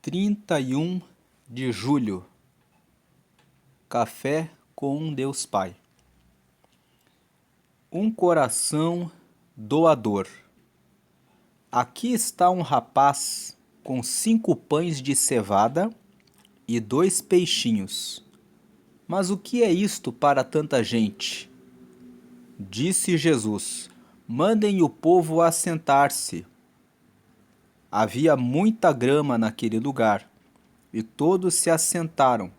31 de julho, Café com Deus Pai. Um coração doador. Aqui está um rapaz com 5 pães de cevada e 2 peixinhos. Mas o que é isto para tanta gente? Disse Jesus: mandem o povo assentar-se. Havia muita grama naquele lugar, e todos se assentaram.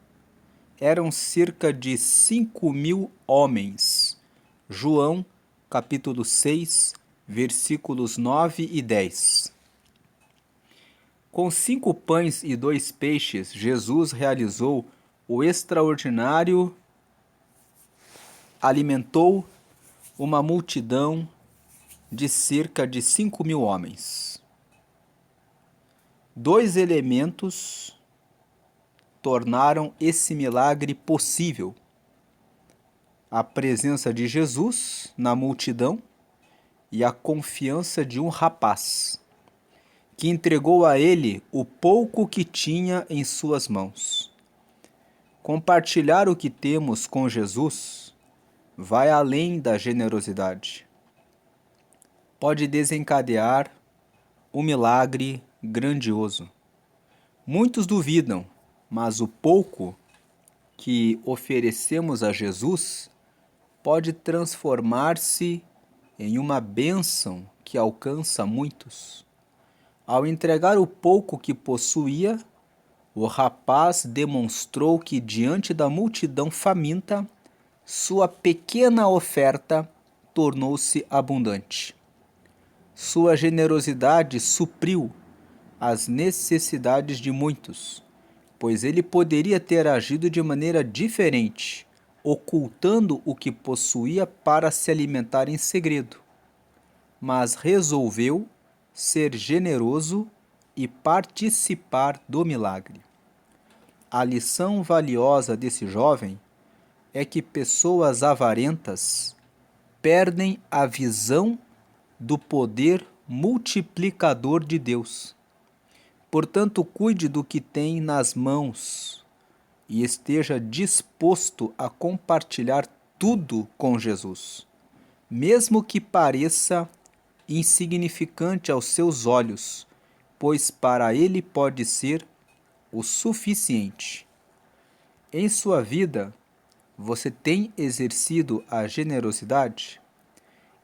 Eram cerca de 5.000 homens. João, capítulo 6, versículos 9 e 10. Com 5 pães e 2 peixes, Jesus realizou o extraordinário, alimentou uma multidão de cerca de 5.000 homens. 2 elementos tornaram esse milagre possível: a presença de Jesus na multidão e a confiança de um rapaz, que entregou a ele o pouco que tinha em suas mãos. Compartilhar o que temos com Jesus vai além da generosidade. Pode desencadear um milagre grandioso. Muitos duvidam, mas o pouco que oferecemos a Jesus pode transformar-se em uma bênção que alcança muitos. Ao entregar o pouco que possuía, o rapaz demonstrou que, diante da multidão faminta, sua pequena oferta tornou-se abundante. Sua generosidade supriu as necessidades de muitos, pois ele poderia ter agido de maneira diferente, ocultando o que possuía para se alimentar em segredo. Mas resolveu ser generoso e participar do milagre. A lição valiosa desse jovem é que pessoas avarentas perdem a visão do poder multiplicador de Deus. Portanto, cuide do que tem nas mãos e esteja disposto a compartilhar tudo com Jesus, mesmo que pareça insignificante aos seus olhos, pois para ele pode ser o suficiente. Em sua vida, você tem exercido a generosidade?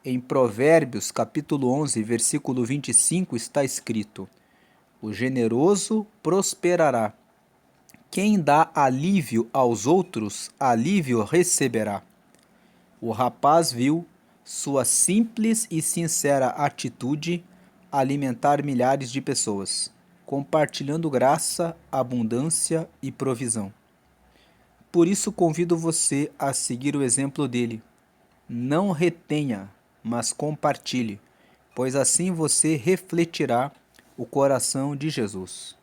Em Provérbios, capítulo 11, versículo 25, está escrito: o generoso prosperará. Quem dá alívio aos outros, alívio receberá. O rapaz viu sua simples e sincera atitude alimentar milhares de pessoas, compartilhando graça, abundância e provisão. Por isso convido você a seguir o exemplo dele. Não retenha, mas compartilhe, pois assim você refletirá o coração de Jesus.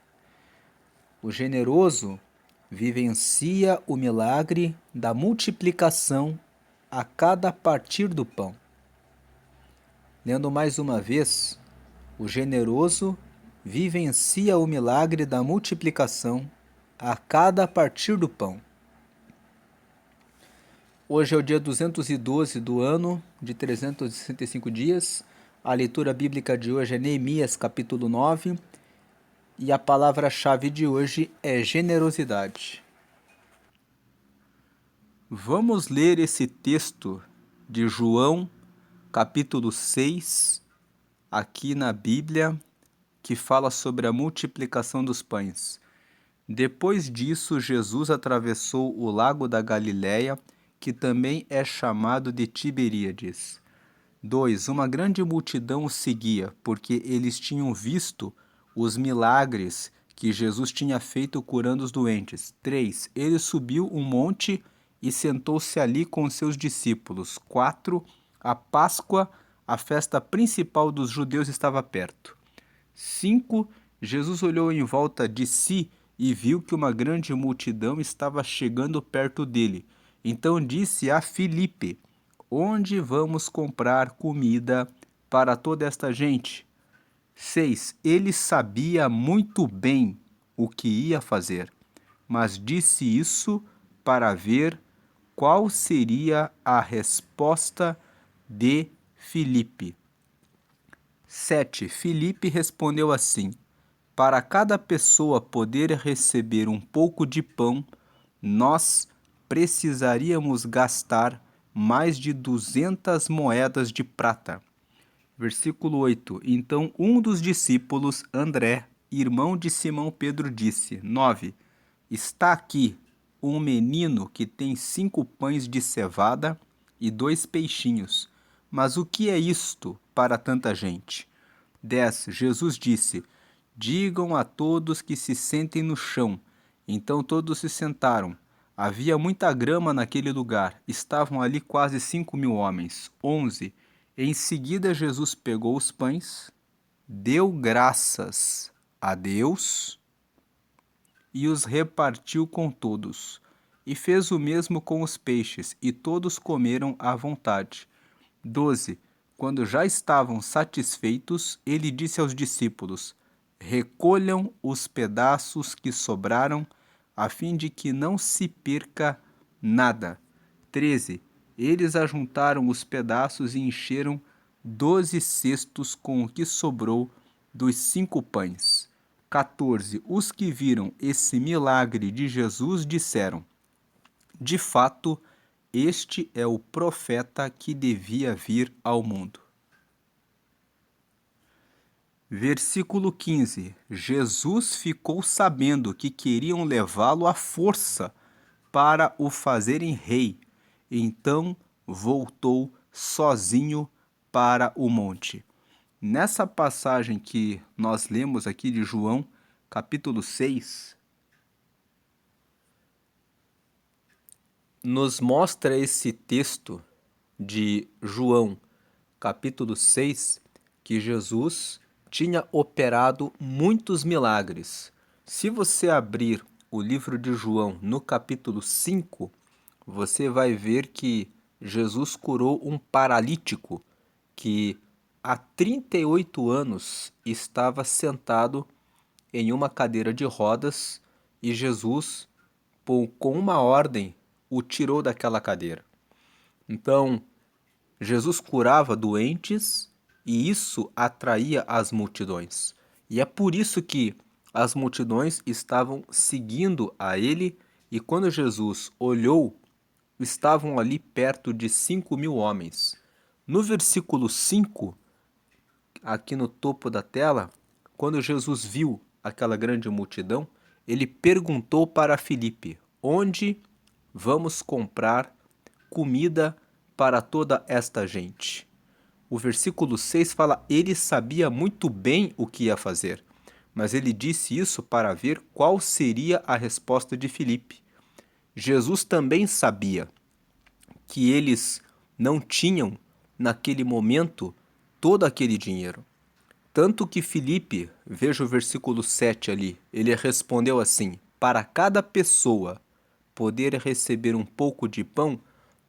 O generoso vivencia o milagre da multiplicação a cada partir do pão. Lendo mais uma vez, o generoso vivencia o milagre da multiplicação a cada partir do pão. Hoje é o dia 212 do ano de 365 dias. A leitura bíblica de hoje é Neemias, capítulo 9. E a palavra-chave de hoje é generosidade. Vamos ler esse texto de João, capítulo 6, aqui na Bíblia, que fala sobre a multiplicação dos pães. Depois disso, Jesus atravessou o lago da Galileia, que também é chamado de Tiberíades. 2. Uma grande multidão o seguia, porque eles tinham visto os milagres que Jesus tinha feito curando os doentes. 3. Ele subiu um monte e sentou-se ali com seus discípulos. 4. A Páscoa, a festa principal dos judeus, estava perto. 5. Jesus olhou em volta de si e viu que uma grande multidão estava chegando perto dele. Então disse a Filipe: onde vamos comprar comida para toda esta gente? 6. Ele sabia muito bem o que ia fazer, mas disse isso para ver qual seria a resposta de Filipe. 7. Filipe respondeu assim: para cada pessoa poder receber um pouco de pão, nós precisaríamos gastar mais de 200 moedas de prata. Versículo 8. Então um dos discípulos, André, irmão de Simão Pedro, disse: 9. Está aqui um menino que tem 5 pães de cevada e 2 peixinhos. Mas o que é isto para tanta gente? 10. Jesus disse: digam a todos que se sentem no chão. Então todos se sentaram. Havia muita grama naquele lugar. Estavam ali quase 5.000 homens. 11. Em seguida Jesus pegou os pães, deu graças a Deus e os repartiu com todos. E fez o mesmo com os peixes, e todos comeram à vontade. 12. Quando já estavam satisfeitos, ele disse aos discípulos: recolham os pedaços que sobraram, a fim de que não se perca nada. 13. Eles ajuntaram os pedaços e encheram 12 cestos com o que sobrou dos 5 pães. 14. Os que viram esse milagre de Jesus disseram: de fato, este é o profeta que devia vir ao mundo. Versículo 15. Jesus ficou sabendo que queriam levá-lo à força para o fazerem rei. Então voltou sozinho para o monte. Nessa passagem que nós lemos aqui de João, capítulo 6, nos mostra esse texto de João, capítulo 6, que Jesus tinha operado muitos milagres. Se você abrir o livro de João no capítulo 5, você vai ver que Jesus curou um paralítico que há 38 anos estava sentado em uma cadeira de rodas e Jesus, com uma ordem, o tirou daquela cadeira. Então, Jesus curava doentes e isso atraía as multidões. E é por isso que as multidões estavam seguindo a ele, e quando Jesus olhou, estavam ali perto de 5.000 homens. No versículo 5, aqui no topo da tela, quando Jesus viu aquela grande multidão, ele perguntou para Filipe: onde vamos comprar comida para toda esta gente? O versículo 6 fala: ele sabia muito bem o que ia fazer, mas ele disse isso para ver qual seria a resposta de Filipe. Jesus também sabia que eles não tinham, naquele momento, todo aquele dinheiro. Tanto que Filipe, veja o versículo 7 ali, ele respondeu assim: para cada pessoa poder receber um pouco de pão,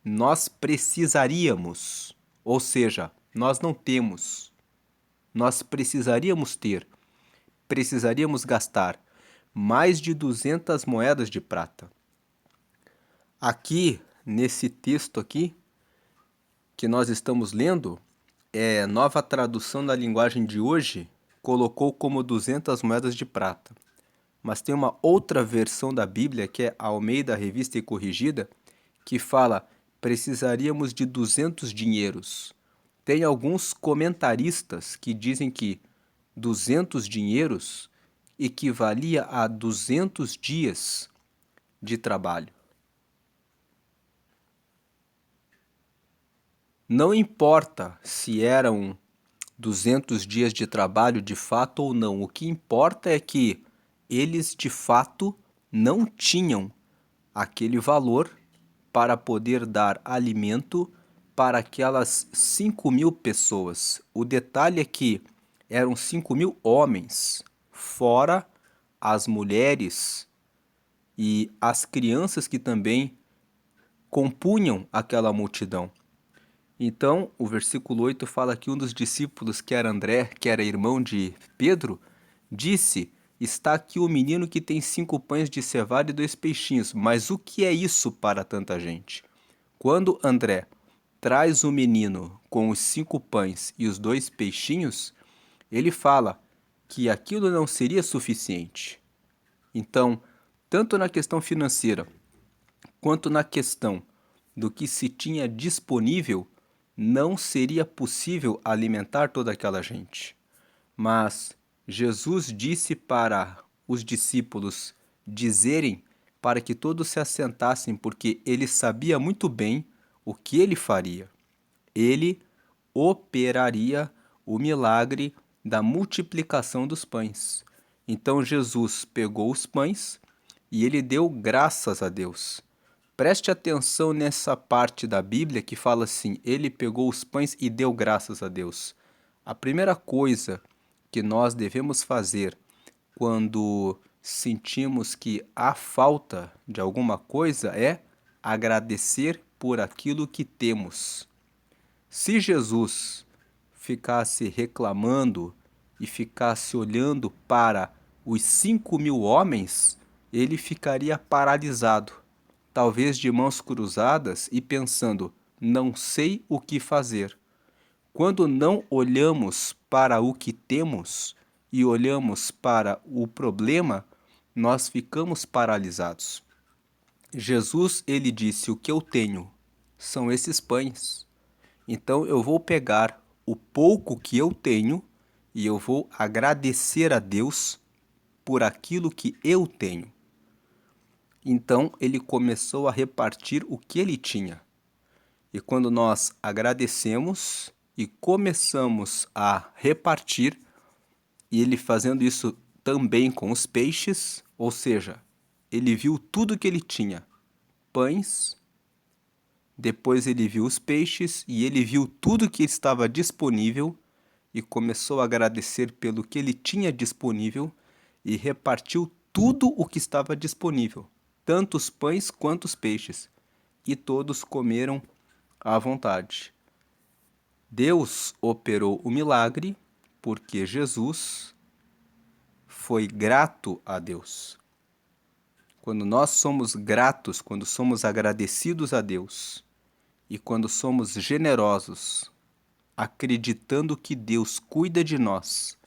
nós precisaríamos, ou seja, nós não temos, nós precisaríamos gastar mais de 200 moedas de prata. Aqui, nesse texto aqui, que nós estamos lendo, Nova Tradução da Linguagem de Hoje, colocou como 200 moedas de prata. Mas tem uma outra versão da Bíblia, que é a Almeida Revista e Corrigida, que fala: precisaríamos de 200 dinheiros. Tem alguns comentaristas que dizem que 200 dinheiros equivalia a 200 dias de trabalho. Não importa se eram 200 dias de trabalho de fato ou não, o que importa é que eles de fato não tinham aquele valor para poder dar alimento para aquelas 5.000 pessoas. O detalhe é que eram 5.000 homens, fora as mulheres e as crianças que também compunham aquela multidão. Então, o versículo 8 fala que um dos discípulos, que era André, que era irmão de Pedro, disse: está aqui o menino que tem 5 pães de cevada e 2 peixinhos, mas o que é isso para tanta gente? Quando André traz o menino com os 5 pães e os 2 peixinhos, ele fala que aquilo não seria suficiente. Então, tanto na questão financeira quanto na questão do que se tinha disponível, não seria possível alimentar toda aquela gente. Mas Jesus disse para os discípulos dizerem para que todos se assentassem, porque ele sabia muito bem o que ele faria. Ele operaria o milagre da multiplicação dos pães. Então Jesus pegou os pães e ele deu graças a Deus. Preste atenção nessa parte da Bíblia que fala assim: ele pegou os pães e deu graças a Deus. A primeira coisa que nós devemos fazer quando sentimos que há falta de alguma coisa é agradecer por aquilo que temos. Se Jesus ficasse reclamando e ficasse olhando para os 5.000 homens, ele ficaria paralisado, talvez de mãos cruzadas e pensando: não sei o que fazer. Quando não olhamos para o que temos e olhamos para o problema, nós ficamos paralisados. Jesus, ele disse: o que eu tenho são esses pães. Então eu vou pegar o pouco que eu tenho e eu vou agradecer a Deus por aquilo que eu tenho. Então ele começou a repartir o que ele tinha. E quando nós agradecemos e começamos a repartir, e ele fazendo isso também com os peixes, ou seja, ele viu tudo que ele tinha, pães, depois ele viu os peixes e ele viu tudo que estava disponível e começou a agradecer pelo que ele tinha disponível e repartiu tudo o que estava disponível, tanto os pães quanto os peixes, e todos comeram à vontade. Deus operou o milagre porque Jesus foi grato a Deus. Quando nós somos gratos, quando somos agradecidos a Deus e quando somos generosos, acreditando que Deus cuida de nós,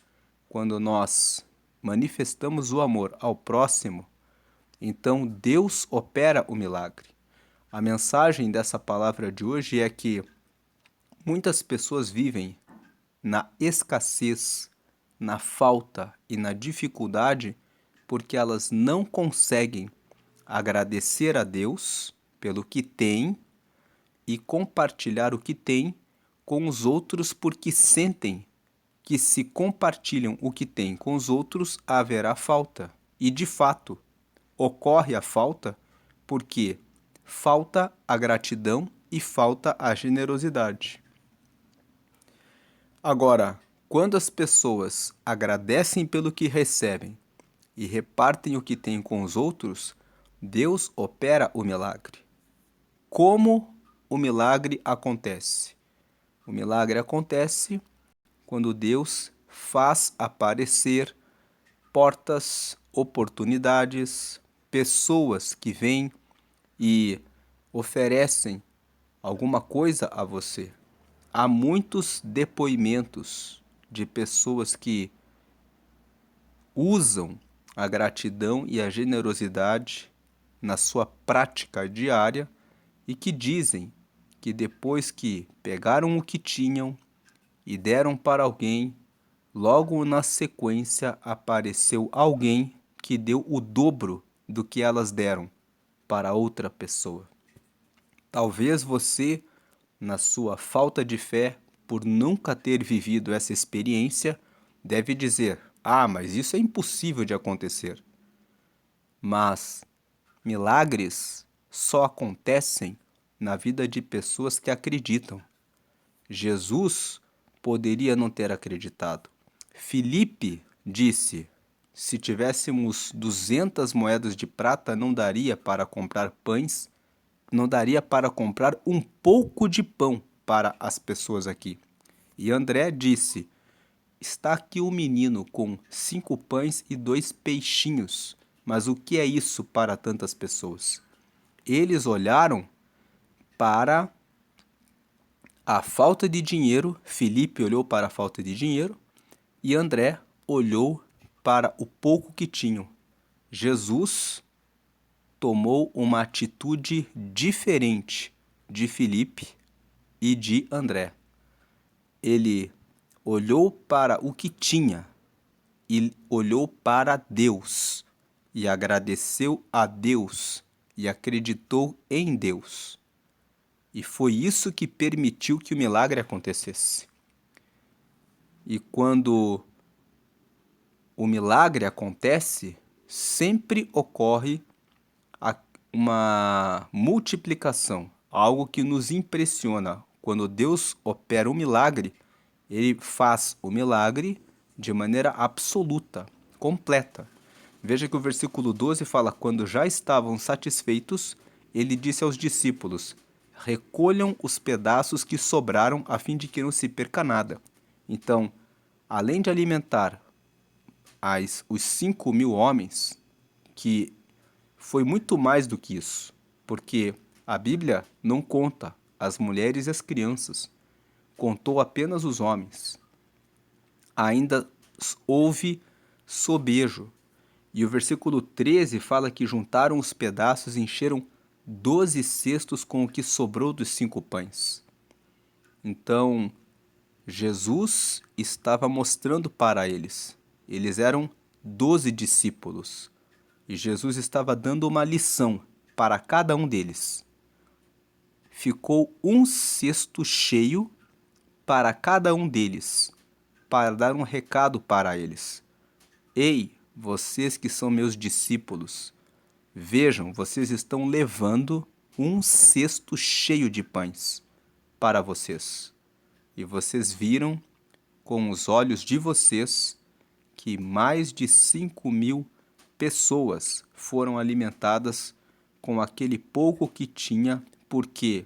quando nós manifestamos o amor ao próximo, então Deus opera o milagre. A mensagem dessa palavra de hoje é que muitas pessoas vivem na escassez, na falta e na dificuldade porque elas não conseguem agradecer a Deus pelo que têm e compartilhar o que têm com os outros porque sentem que se compartilham o que têm com os outros haverá falta. E de fato, ocorre a falta porque falta a gratidão e falta a generosidade. Agora, quando as pessoas agradecem pelo que recebem e repartem o que têm com os outros, Deus opera o milagre. Como o milagre acontece? O milagre acontece quando Deus faz aparecer portas, oportunidades, pessoas que vêm e oferecem alguma coisa a você. Há muitos depoimentos de pessoas que usam a gratidão e a generosidade na sua prática diária e que dizem que depois que pegaram o que tinham e deram para alguém, logo na sequência apareceu alguém que deu o dobro do que elas deram para outra pessoa. Talvez você, na sua falta de fé, por nunca ter vivido essa experiência, deve dizer: ah, mas isso é impossível de acontecer. Mas milagres só acontecem na vida de pessoas que acreditam. Jesus poderia não ter acreditado. Filipe disse: se tivéssemos 200 moedas de prata, não daria para comprar pães, não daria para comprar um pouco de pão para as pessoas aqui. E André disse: está aqui um menino com 5 pães e 2 peixinhos, mas o que é isso para tantas pessoas? Eles olharam para a falta de dinheiro, Filipe olhou para a falta de dinheiro e André olhou para o pouco que tinham. Jesus tomou uma atitude diferente de Filipe e de André. Ele olhou para o que tinha e olhou para Deus e agradeceu a Deus e acreditou em Deus. E foi isso que permitiu que o milagre acontecesse. E quando o milagre acontece, sempre ocorre uma multiplicação, algo que nos impressiona. Quando Deus opera um milagre, ele faz o milagre de maneira absoluta, completa. Veja que o versículo 12 fala: quando já estavam satisfeitos, ele disse aos discípulos: recolham os pedaços que sobraram, a fim de que não se perca nada. Então, além de alimentar os 5.000 homens, que foi muito mais do que isso, porque a Bíblia não conta as mulheres e as crianças, contou apenas os homens. Ainda houve sobejo. E o versículo 13 fala que juntaram os pedaços e encheram 12 cestos com o que sobrou dos 5 pães. Então, Jesus estava mostrando para eles. Eles eram 12 discípulos. E Jesus estava dando uma lição para cada um deles. Ficou um cesto cheio para cada um deles, para dar um recado para eles. Ei, vocês que são meus discípulos, vejam, vocês estão levando um cesto cheio de pães para vocês. E vocês viram com os olhos de vocês que mais de 5.000 pessoas foram alimentadas com aquele pouco que tinha, porque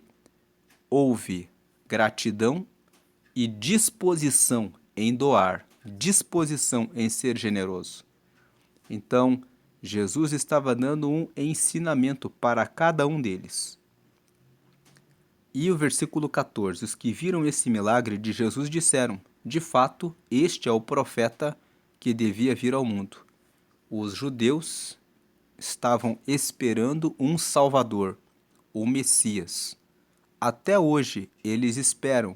houve gratidão e disposição em doar, disposição em ser generoso. Então, Jesus estava dando um ensinamento para cada um deles. E o versículo 14: os que viram esse milagre de Jesus disseram: de fato, este é o profeta que devia vir ao mundo. Os judeus estavam esperando um Salvador, o Messias. Até hoje eles esperam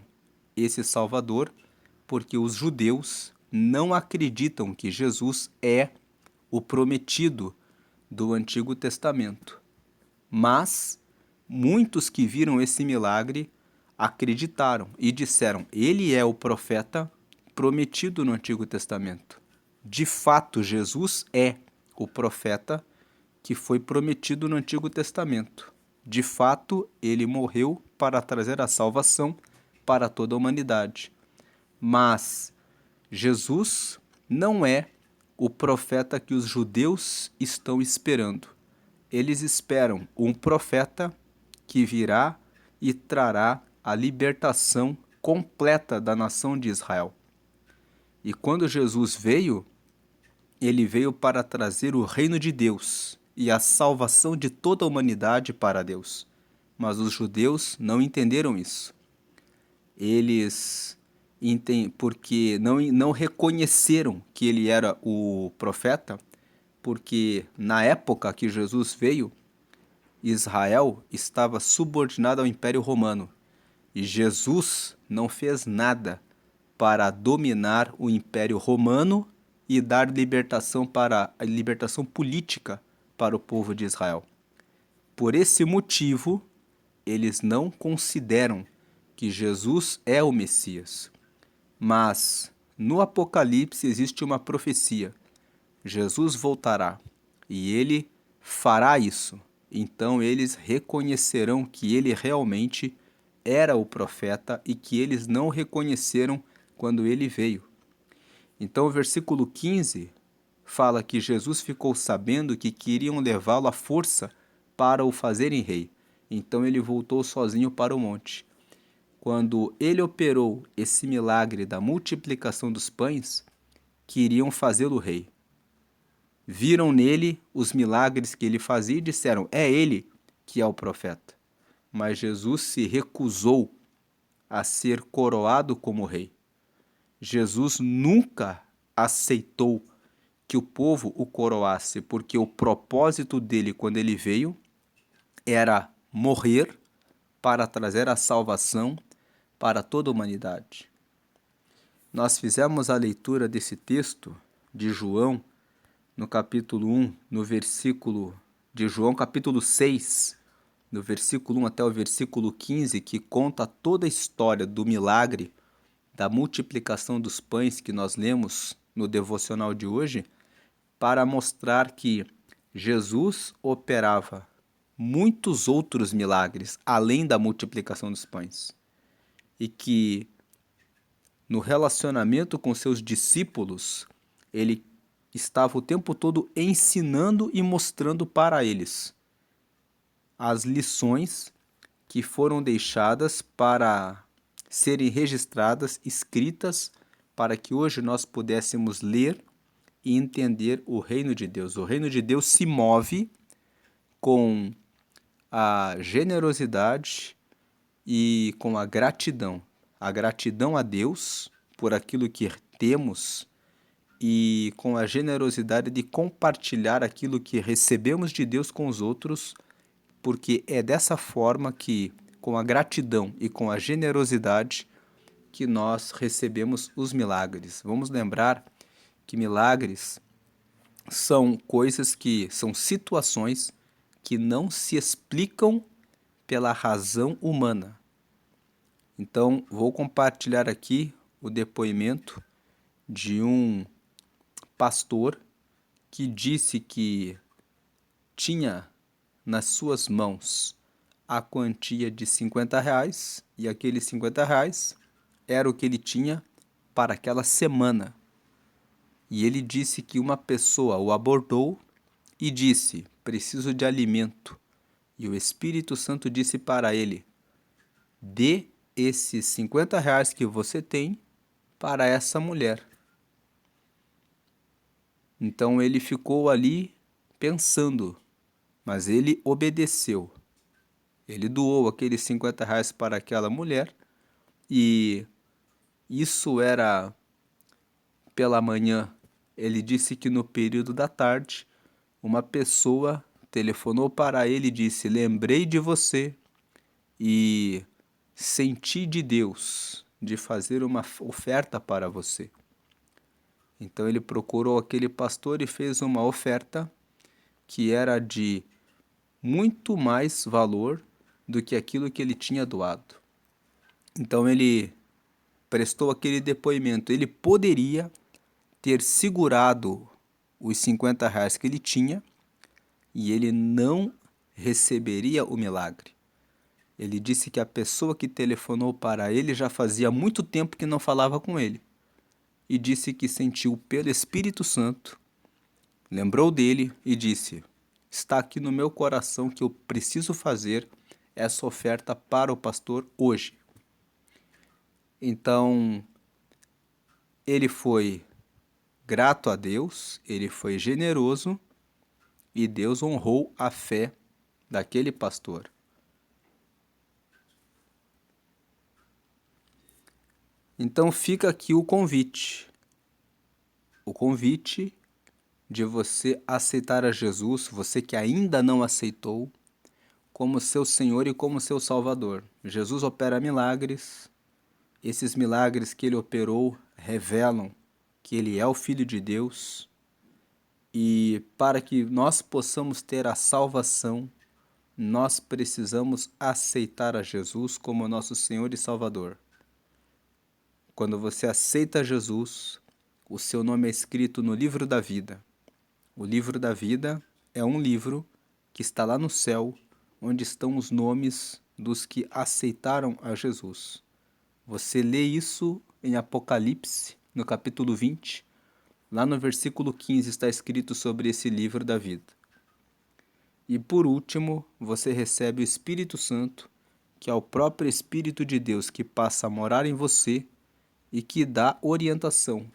esse Salvador, porque os judeus não acreditam que Jesus é o prometido do Antigo Testamento. Mas muitos que viram esse milagre acreditaram e disseram: ele é o profeta prometido no Antigo Testamento. De fato, Jesus é o profeta que foi prometido no Antigo Testamento. De fato, ele morreu para trazer a salvação para toda a humanidade. Mas Jesus não é o profeta que os judeus estão esperando. Eles esperam um profeta que virá e trará a libertação completa da nação de Israel. E quando Jesus veio, ele veio para trazer o reino de Deus e a salvação de toda a humanidade para Deus. Mas os judeus não entenderam isso. Eles porque não reconheceram que ele era o profeta, porque na época que Jesus veio, Israel estava subordinado ao Império Romano. E Jesus não fez nada para dominar o Império Romano e dar libertação para a libertação política para o povo de Israel. Por esse motivo, eles não consideram que Jesus é o Messias. Mas no Apocalipse existe uma profecia. Jesus voltará e ele fará isso. Então eles reconhecerão que ele realmente era o profeta e que eles não reconheceram quando ele veio. Então o versículo 15 fala que Jesus ficou sabendo que queriam levá-lo à força para o fazerem rei. Então ele voltou sozinho para o monte. quando ele operou esse milagre da multiplicação dos pães, queriam fazê-lo rei. Viram nele os milagres que ele fazia e disseram: é ele que é o profeta. Mas Jesus se recusou a ser coroado como rei. Jesus nunca aceitou que o povo o coroasse, porque o propósito dele quando ele veio era morrer para trazer a salvação para toda a humanidade. Nós fizemos a leitura desse texto de João no capítulo 1, no versículo de João, capítulo 6, no versículo 1 até o versículo 15, que conta toda a história do milagre da multiplicação dos pães que nós lemos no devocional de hoje, para mostrar que Jesus operava muitos outros milagres além da multiplicação dos pães. E que no relacionamento com seus discípulos, ele estava o tempo todo ensinando e mostrando para eles as lições que foram deixadas para serem registradas, escritas, para que hoje nós pudéssemos ler e entender o reino de Deus. O reino de Deus se move com a generosidade e com a gratidão. A gratidão a Deus por aquilo que temos e com a generosidade de compartilhar aquilo que recebemos de Deus com os outros, porque é dessa forma que, com a gratidão e com a generosidade, que nós recebemos os milagres. Vamos lembrar que milagres são coisas são situações que não se explicam pela razão humana. Então, vou compartilhar aqui o depoimento de um pastor que disse que tinha nas suas mãos a quantia de R$ 50 e aqueles R$ 50 era o que ele tinha para aquela semana. E ele disse que uma pessoa o abordou e disse: preciso de alimento. E o Espírito Santo disse para ele: dê esses R$ 50 que você tem para essa mulher. Então ele ficou ali pensando, mas ele obedeceu. Ele doou aqueles R$ 50 para aquela mulher e isso era pela manhã. Ele disse que no período da tarde, uma pessoa telefonou para ele e disse: lembrei de você e senti de Deus de fazer uma oferta para você. Então ele procurou aquele pastor e fez uma oferta que era de muito mais valor do que aquilo que ele tinha doado. Então ele prestou aquele depoimento. Ele poderia ter segurado os R$ 50 que ele tinha e ele não receberia o milagre. Ele disse que a pessoa que telefonou para ele já fazia muito tempo que não falava com ele. E disse que sentiu pelo Espírito Santo, lembrou dele e disse: está aqui no meu coração que eu preciso fazer essa oferta para o pastor hoje. Então, ele foi grato a Deus, ele foi generoso e Deus honrou a fé daquele pastor. Então fica aqui o convite de você aceitar a Jesus, você que ainda não aceitou, como seu Senhor e como seu Salvador. Jesus opera milagres, esses milagres que ele operou revelam que ele é o Filho de Deus, e para que nós possamos ter a salvação, nós precisamos aceitar a Jesus como nosso Senhor e Salvador. Quando você aceita Jesus, o seu nome é escrito no livro da vida. O livro da vida é um livro que está lá no céu, onde estão os nomes dos que aceitaram a Jesus. Você lê isso em Apocalipse, no capítulo 20. Lá no versículo 15 está escrito sobre esse livro da vida. E por último, você recebe o Espírito Santo, que é o próprio Espírito de Deus que passa a morar em você e que dá orientação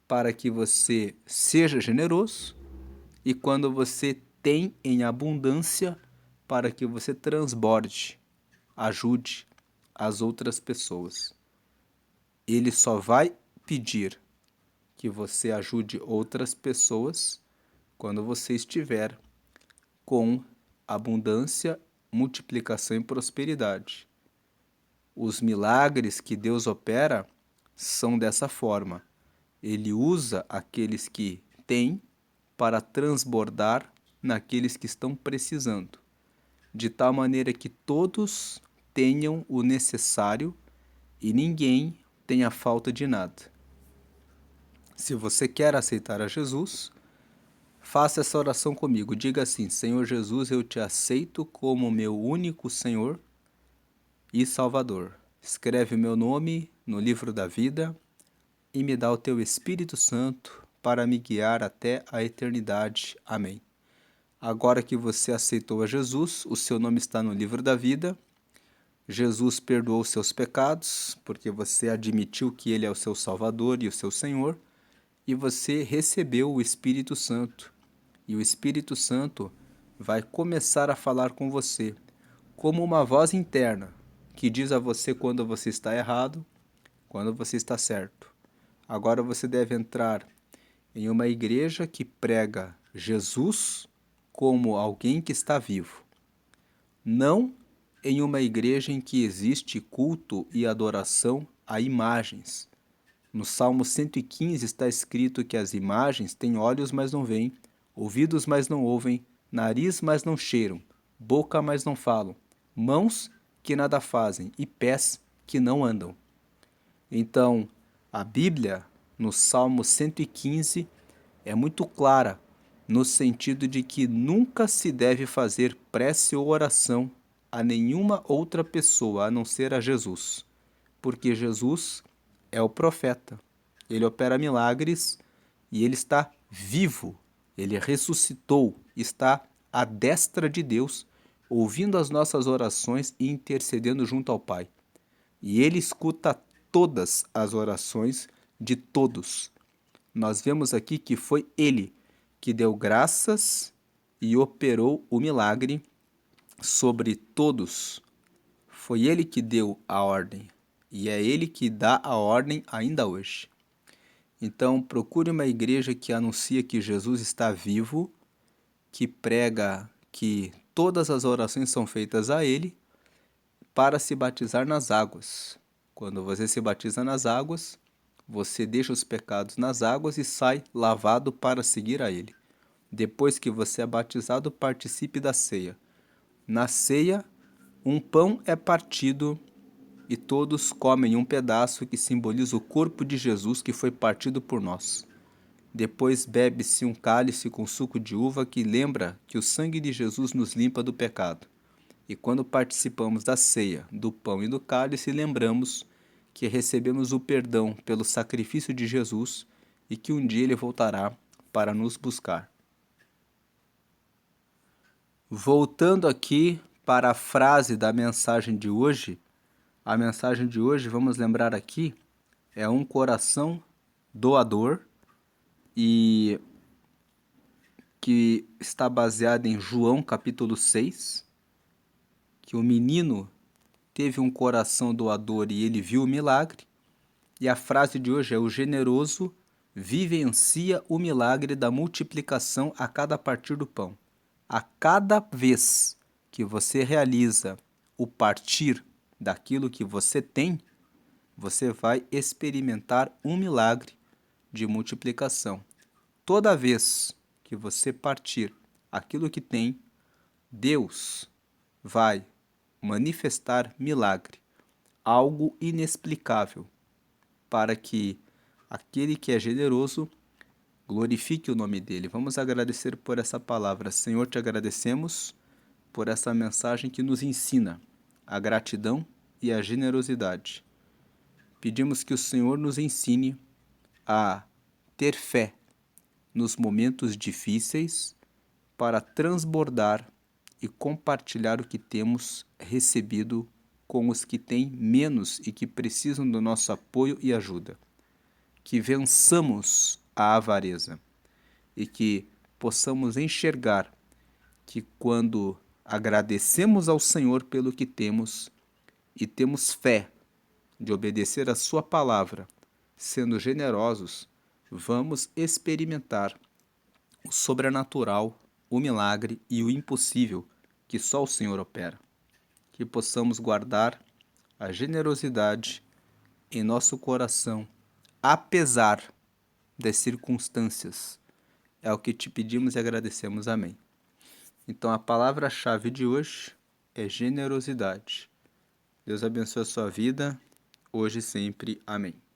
para que você seja generoso e quando você tem em abundância, para que você transborde, ajude as outras pessoas. Ele só vai pedir que você ajude outras pessoas quando você estiver com abundância, multiplicação e prosperidade. Os milagres que Deus opera são dessa forma. Ele usa aqueles que têm para transbordar naqueles que estão precisando, de tal maneira que todos tenham o necessário e ninguém tenha falta de nada. Se você quer aceitar a Jesus, faça essa oração comigo. Diga assim: Senhor Jesus, eu te aceito como meu único Senhor e Salvador. Escreve meu nome no livro da vida e me dá o teu Espírito Santo para me guiar até a eternidade. Amém. Agora que você aceitou a Jesus, o seu nome está no livro da vida. Jesus perdoou seus pecados, porque você admitiu que Ele é o seu Salvador e o seu Senhor, e você recebeu o Espírito Santo. E o Espírito Santo vai começar a falar com você, como uma voz interna, que diz a você quando você está errado, quando você está certo. Agora você deve entrar em uma igreja que prega Jesus como alguém que está vivo. Não em uma igreja em que existe culto e adoração a imagens. No Salmo 115 está escrito que as imagens têm olhos, mas não veem, ouvidos, mas não ouvem, nariz, mas não cheiram, boca, mas não falam, mãos que nada fazem e pés que não andam. Então, a Bíblia, no Salmo 115, é muito clara, no sentido de que nunca se deve fazer prece ou oração a nenhuma outra pessoa a não ser a Jesus, porque Jesus é o profeta, ele opera milagres e ele está vivo, ele ressuscitou, está à destra de Deus, ouvindo as nossas orações e intercedendo junto ao Pai. E ele escuta todas as orações de todos. Nós vemos aqui que foi ele que deu graças e operou o milagre sobre todos. Foi ele que deu a ordem e é ele que dá a ordem ainda hoje. Então, procure uma igreja que anuncia que Jesus está vivo, que prega que todas as orações são feitas a ele, para se batizar nas águas. Quando você se batiza nas águas, você deixa os pecados nas águas e sai lavado para seguir a ele. Depois que você é batizado, participe da ceia. Na ceia, um pão é partido e todos comem um pedaço que simboliza o corpo de Jesus que foi partido por nós. Depois bebe-se um cálice com suco de uva que lembra que o sangue de Jesus nos limpa do pecado. E quando participamos da ceia, do pão e do cálice, lembramos que recebemos o perdão pelo sacrifício de Jesus e que um dia ele voltará para nos buscar. Voltando aqui para a frase da mensagem de hoje, a mensagem de hoje, vamos lembrar aqui, é um coração doador e que está baseada em João capítulo 6, que o menino teve um coração doador e ele viu o milagre. E a frase de hoje é: o generoso vivencia o milagre da multiplicação a cada partir do pão. A cada vez que você realiza o partir daquilo que você tem, você vai experimentar um milagre de multiplicação. Toda vez que você partir aquilo que tem, Deus vai manifestar milagre, algo inexplicável, para que aquele que é generoso glorifique o nome dele. Vamos agradecer por essa palavra. Senhor, te agradecemos por essa mensagem que nos ensina a gratidão e a generosidade. Pedimos que o Senhor nos ensine a ter fé nos momentos difíceis para transbordar e compartilhar o que temos recebido com os que têm menos e que precisam do nosso apoio e ajuda. Que vençamos a avareza e que possamos enxergar que quando agradecemos ao Senhor pelo que temos e temos fé de obedecer a sua palavra, sendo generosos, vamos experimentar o sobrenatural, o milagre e o impossível que só o Senhor opera. Que possamos guardar a generosidade em nosso coração, apesar das circunstâncias. É o que te pedimos e agradecemos. Amém. Então a palavra-chave de hoje é generosidade. Deus abençoe a sua vida, hoje e sempre. Amém.